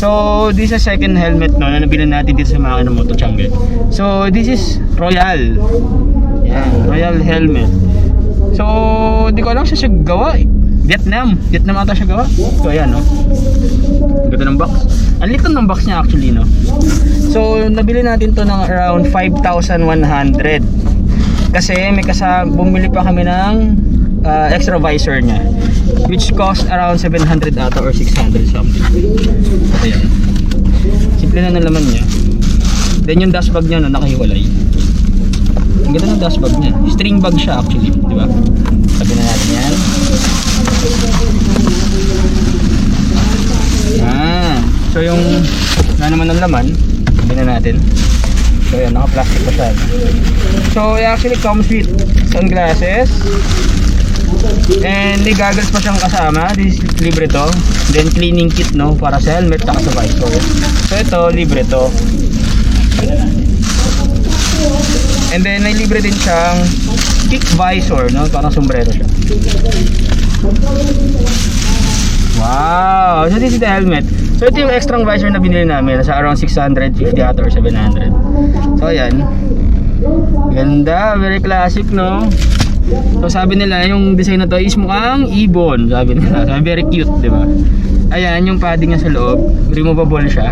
So this is second helmet no, na nabili natin dito sa mga Moto Changge. So this is Royal. Yan, Royal helmet. So di ko alam siya gawa. Vietnam ata siya gawa. So ayan no. Ganda ng box. Ang liit ng box niya actually no. So nabili natin to ng around 5,100. Kasi may bumili pa kami ng extra visor niya, which cost around 700 ata or 600 something. Ayan. Simple na ng laman niya. Then yung dust bag niya no, nakahiwalay. Ang ganda ng dust bag niya. String bag siya actually, di ba? Sabi na natin yan. So yung naman ng laman, sabi na natin. So yan, naka-plastic pa siya. So it actually comes with sunglasses. And may goggles pa siyang kasama. This is libre to. Then cleaning kit no, para sa helmet at sa visor. So ito, libre to. And then may libre din siyang kick visor no, parang sombrero siya. Wow! So this is the helmet. So ito yung extra visor na binili namin. Nasa around 650 ata or 700. So ayan. Ganda, very classic no. So sabi nila yung design na to is mukhang ibon. Sabi nila, very cute, di ba? Ayan yung padding niya sa loob, removable siya.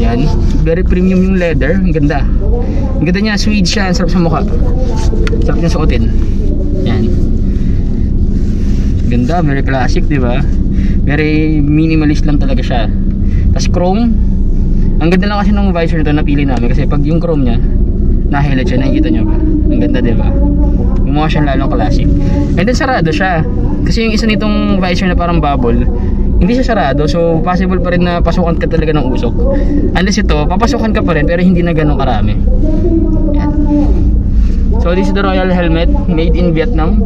Yan, very premium yung leather, ang ganda. Ang ganda niya, suede siya, ang sarap sa mukha. Sarap niya suotin. Yan. Ganda, very classic, di ba? Very minimalist lang talaga siya. Tapos chrome. Ang ganda lang kasi ng visor nito napili namin kasi pag yung chrome niya na-highlight siya, nakikita niyo ba? Ang ganda, di ba? Gumawa siya lalong classic. And then sarado siya. Kasi yung isa nitong visor na parang bubble, hindi siya sarado. So possible pa rin na pasukan ka talaga ng usok. Unless ito, papasukan ka pa rin pero hindi na ganun karami. Yan. So this is the Royal helmet made in Vietnam.